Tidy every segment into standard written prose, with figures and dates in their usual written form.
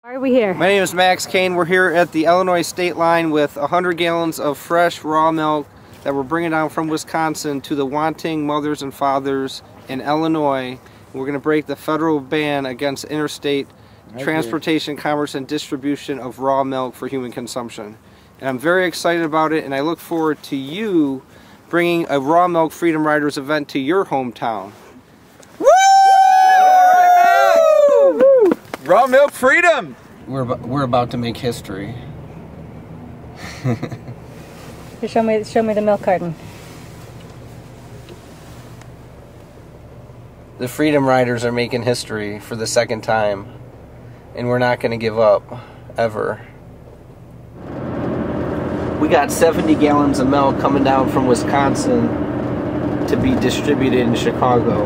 Why are we here? My name is Max Kane. We're here at the Illinois state line with 100 gallons of fresh raw milk that we're bringing down from Wisconsin to the wanting mothers and fathers in Illinois. We're going to break the federal ban against interstate transportation, commerce, and distribution of raw milk for human consumption. And I'm very excited about it, and I look forward to you bringing a Raw Milk Freedom Riders event to your hometown. Woo! Raw milk freedom! We're about to make history. Show me the milk carton. The Freedom Riders are making history for the second time, and we're not going to give up, ever. We got 70 gallons of milk coming down from Wisconsin to be distributed in Chicago.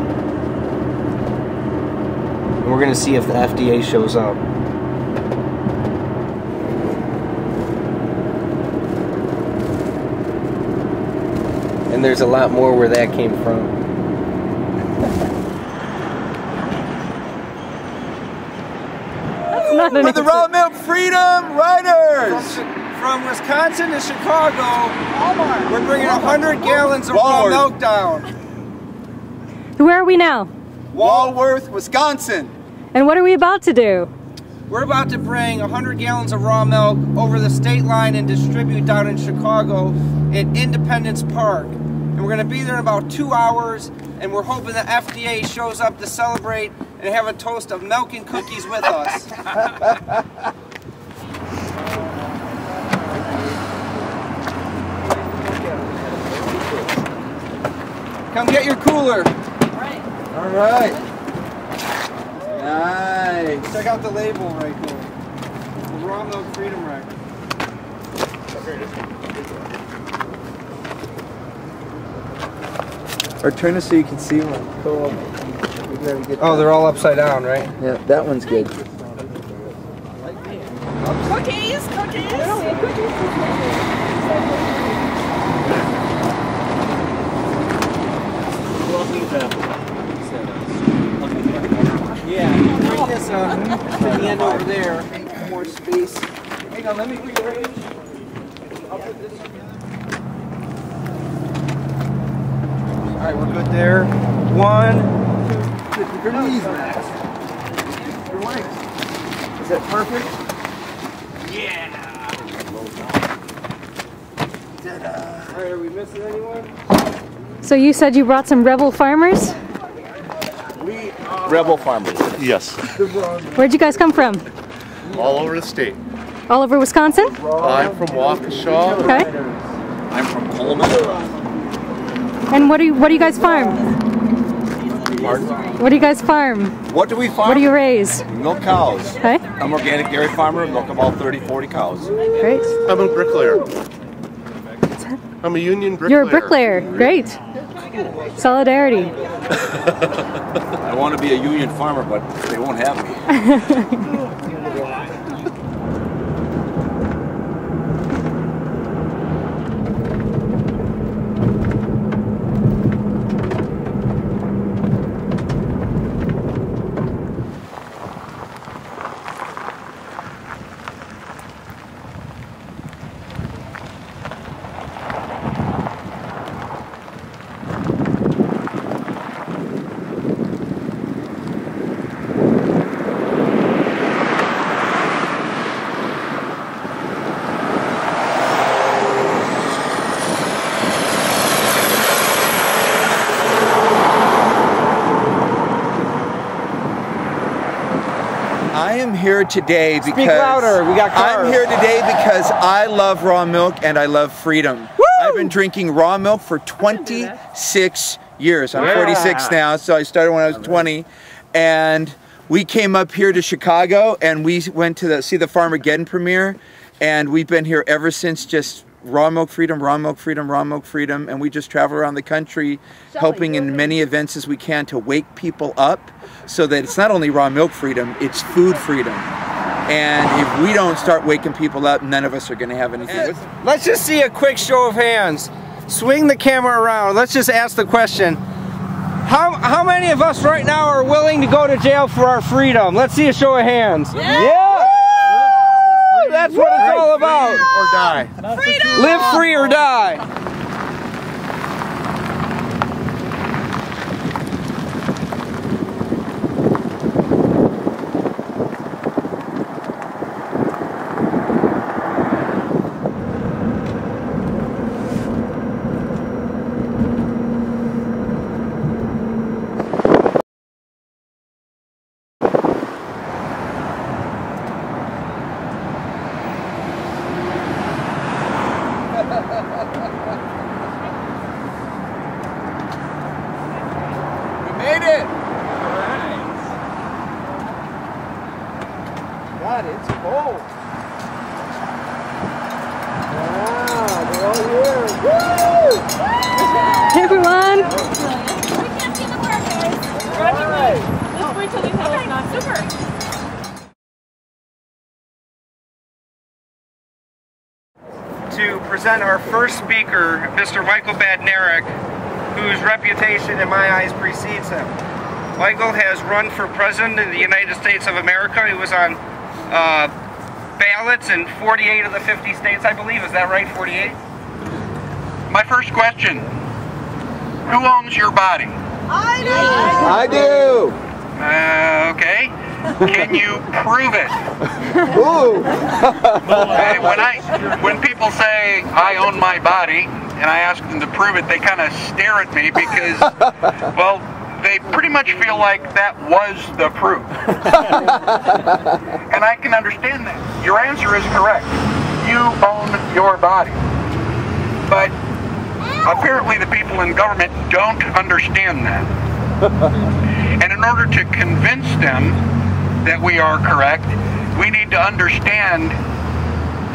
And we're going to see if the FDA shows up. And there's a lot more where that came from. That's not an For the Raw Milk Freedom Riders! From Wisconsin to Chicago, we're bringing 100 gallons of raw milk down. Where are we now? Walworth, Wisconsin. And what are we about to do? We're about to bring 100 gallons of raw milk over the state line and distribute down in Chicago at Independence Park. And we're going to be there in about 2 hours, and we're hoping the FDA shows up to celebrate and have a toast of milk and cookies with us. Come get your cooler. All right. Nice. Check out the label right there. The Raw Milk Freedom Riders. Or turn it so you can see one. Cool. Oh, they're all upside down, right? Yeah, that one's good. Cookies! Cookies! Yeah, bring this to the end over there. More space. Hang on, let me rearrange. I'll put this. Alright, we're good there. 1, 2, your knees, Max. Your legs. Is that perfect? Yeah! Alright, are we missing anyone? So you said you brought some rebel farmers? Rebel farmers. Yes. Where'd you guys come from? All over the state. All over Wisconsin? I'm from Waukesha. Okay. I'm from Coleman. And what do you guys farm? Pardon? What do you guys farm? What do we farm? What do you raise? Milk cows. Okay. I'm an organic dairy farmer. Milk about 30, 40 cows. Great. I'm a bricklayer. I'm a union bricklayer. You're a bricklayer. Great. Solidarity. I want to be a union farmer, but they won't have me. I am here today because Speak louder, we got cars. I'm here today because I love raw milk and I love freedom. Woo! I've been drinking raw milk for 26 years. I'm 46 now, so I started when I was 20. And we came up here to Chicago and we went to see the Farmageddon premiere, and we've been here ever since, just raw milk freedom, raw milk freedom, raw milk freedom, and we just travel around the country helping in many events as we can to wake people up so that it's not only raw milk freedom, it's food freedom. And if we don't start waking people up, none of us are going to have anything. Let's just see a quick show of hands. Swing the camera around. Let's just ask the question. How many of us right now are willing to go to jail for our freedom? Let's see a show of hands. Yeah! That's what it's all about. Or die. Freedom! Live free or die. Made it! God, it's cold. Wow, they're all here. Woo! Hey everyone! We can't see the bar, guys. All right. Let's wait till they tell us not super. To present our first speaker, Mr. Michael Badnarik, whose reputation in my eyes precedes him. Michael has run for president of the United States of America. He was on ballots in 48 of the 50 states, I believe. Is that right, 48? My first question, who owns your body? I do! Okay. Can you prove it? Ooh! When people say, I own my body, and I ask them to prove it, they kind of stare at me because, well, they pretty much feel like that was the proof. And I can understand that. Your answer is correct. You own your body. But apparently the people in government don't understand that. And in order to convince them that we are correct, we need to understand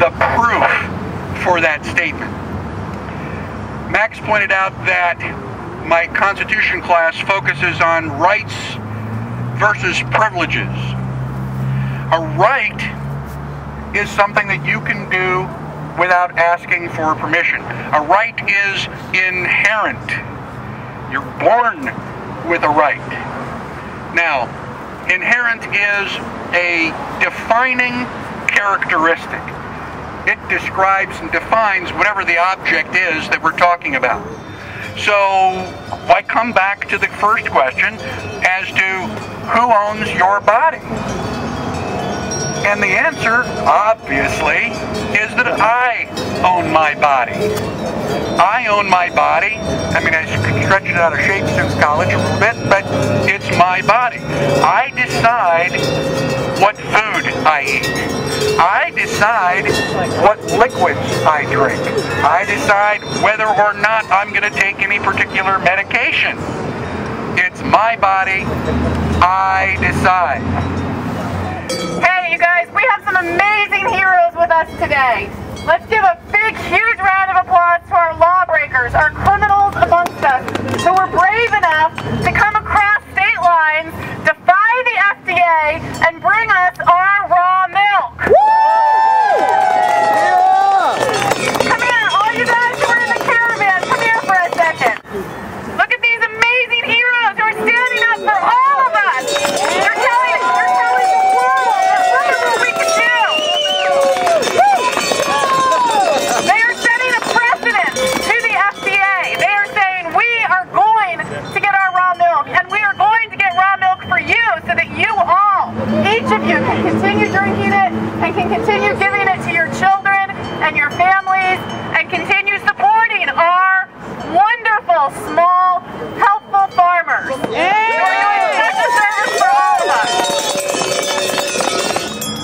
the proof for that statement. Max pointed out that my Constitution class focuses on rights versus privileges. A right is something that you can do without asking for permission. A right is inherent. You're born with a right. Now, inherent is a defining characteristic. It describes and defines whatever the object is that we're talking about. So I come back to the first question as to who owns your body? And the answer, obviously, is that I own my body. I own my body. I mean, I stretched it out of shape since college a little bit, but it's my body. I decide what food I eat. I decide what liquids I drink. I decide whether or not I'm going to take any particular medication. It's my body. I decide. Hey, you guys, we have some amazing heroes with us today. Let's give a big, huge round of applause to our lawbreakers, our criminals amongst us, who were brave enough to come across state lines, defy the FDA, and bring us our raw milk. Woo! Yeah! Come here, all you guys who are in the caravan, come here for a second. Look at these amazing heroes who are standing up for all of us. They're telling the world that look at what we can do. They are setting a precedent to the FDA. They are saying we are going to get our raw milk, and we are going to get raw milk for you so that you all, each of you, can continue drinking it and can continue giving it to your children and your families and continue supporting our wonderful, small, helpful farmers. Yeah. We're doing such a service for all of us.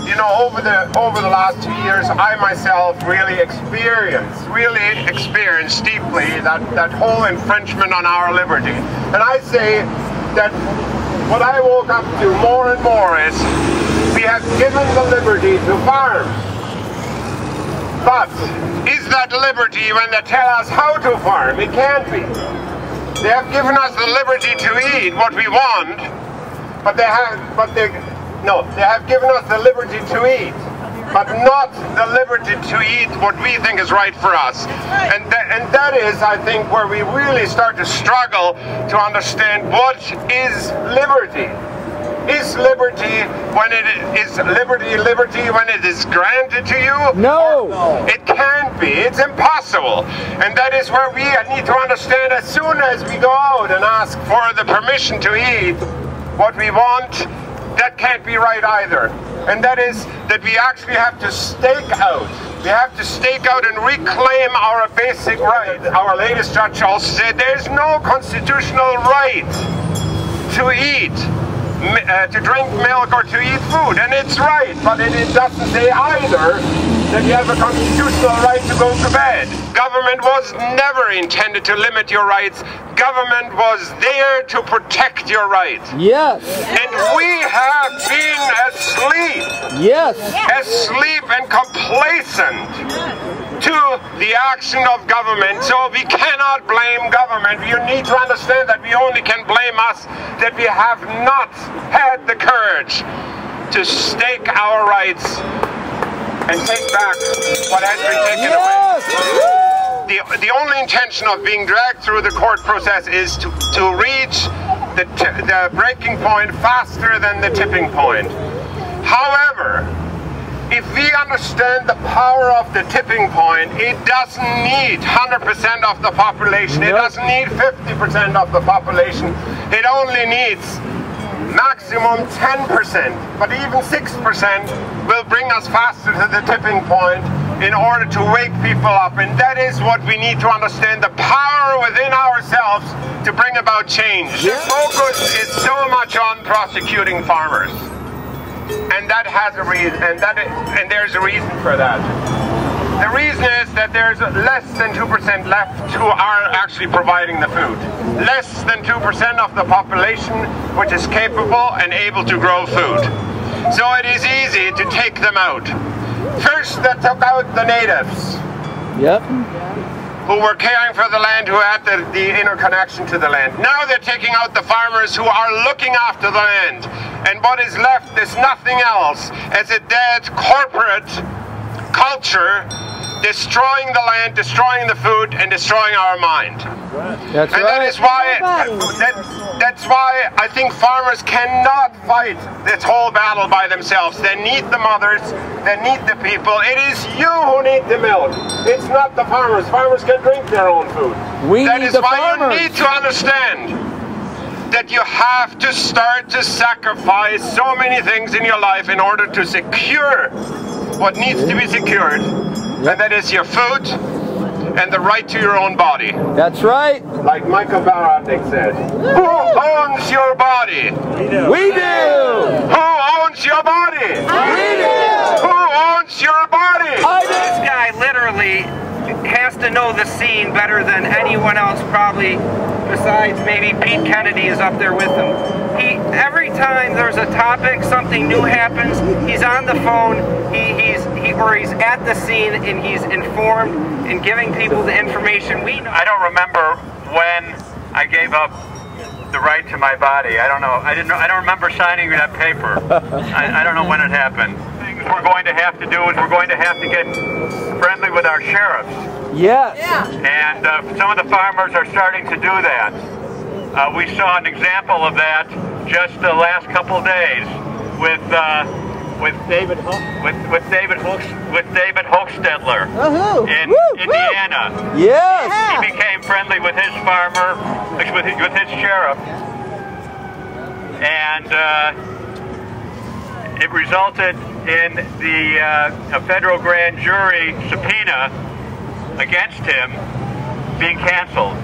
You know, over the last 2 years, I myself really experienced deeply that whole infringement on our liberty. And I say that what I woke up to more and more is we have given the liberty to farm. But is that liberty when they tell us how to farm? It can't be. They have given us the liberty to eat what we want, but they have given us the liberty to eat, but not the liberty to eat what we think is right for us. And that is, I think, where we really start to struggle to understand what is liberty. Is liberty when liberty when it is granted to you? No! It can't be. It's impossible. And that is where we need to understand as soon as we go out and ask for the permission to eat what we want, that can't be right either. And that is that we actually have to stake out. We have to stake out and reclaim our basic right. Our latest judge also said there's no constitutional right to eat, to drink milk or to eat food. And it's right, but it doesn't say either that you have a constitutional right to go to bed. Government was never intended to limit your rights. Government was there to protect your rights. Yes. And we have been asleep. Yes. Asleep and complacent to the action of government. So we cannot blame government. You need to understand that we only can blame us, that we have not had the courage to stake our rights and take back what has been taken away. The only intention of being dragged through the court process is to reach the breaking point faster than the tipping point. However, if we understand the power of the tipping point, it doesn't need 100% of the population. It doesn't need 50% of the population. It only needs maximum 10%, but even 6% will bring us faster to the tipping point in order to wake people up. And that is what we need to understand, the power within ourselves to bring about change. The focus is so much on prosecuting farmers. And that has a reason, and there's a reason for that. The reason is that there's less than 2% left who are actually providing the food. Less than 2% of the population which is capable and able to grow food. So it is easy to take them out. First, they took out the natives. Yep. Who were caring for the land, who had the interconnection to the land. Now they're taking out the farmers who are looking after the land. And what is left is nothing else as a dead corporate culture destroying the land, destroying the food, and destroying our mind. That's right. That is why, that's why I think farmers cannot fight this whole battle by themselves. They need the mothers, they need the people. It is you who need the milk. It's not the farmers. Farmers can drink their own food. That is why you need to understand that you have to start to sacrifice so many things in your life in order to secure what needs to be secured. And that is your food and the right to your own body. That's right. Like Michael Badnarik said. Who owns your body? We do. Who owns your body? We do. Who owns your body? This guy literally has to know the scene better than anyone else, probably besides maybe Pete Kennedy is up there with him. Every time there's a topic, something new happens, he's on the phone, he's at the scene, and he's informed and giving people the information we know. I don't remember when I gave up the right to my body. I don't know. I don't remember signing that paper. I don't know when it happened. Things we're going to have to do is we're going to have to get friendly with our sheriffs. Yes. And some of the farmers are starting to do that. We saw an example of that just the last couple of days with David Hochstetler in Indiana. Yes. He became friendly with his farmer, with his sheriff, and it resulted in a federal grand jury subpoena against him being canceled.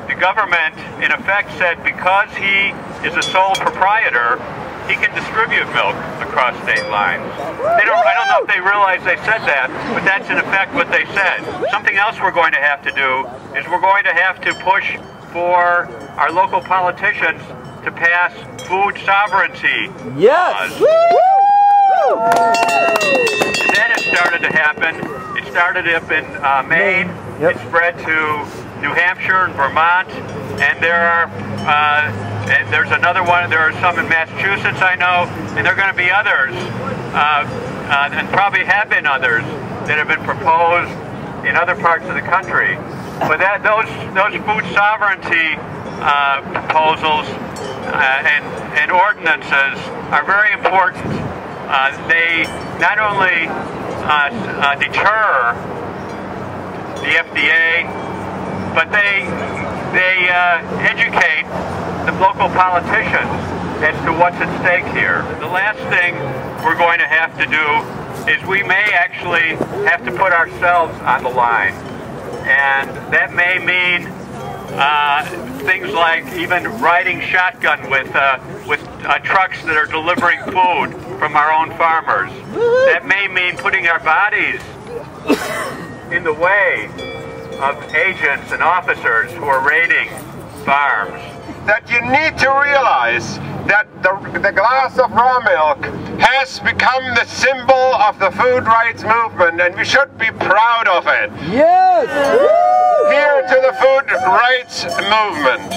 The government, in effect, said because he is a sole proprietor, he can distribute milk across state lines. I don't know if they realize they said that, but that's in effect what they said. Something else we're going to have to do is we're going to have to push for our local politicians to pass food sovereignty laws. And then it started to happen. It started up in Maine. It spread to New Hampshire and Vermont, and there's another one. There are some in Massachusetts, I know, and there are going to be others, and probably have been others that have been proposed in other parts of the country. But those food sovereignty proposals and ordinances are very important. They not only deter the FDA, but they educate the local politicians as to what's at stake here. The last thing we're going to have to do is we may actually have to put ourselves on the line. And that may mean things like even riding shotgun with trucks that are delivering food from our own farmers. That may mean putting our bodies in the way of agents and officers who are raiding farms. That you need to realize that the glass of raw milk has become the symbol of the food rights movement, and we should be proud of it. Yes! Here to the food rights movement.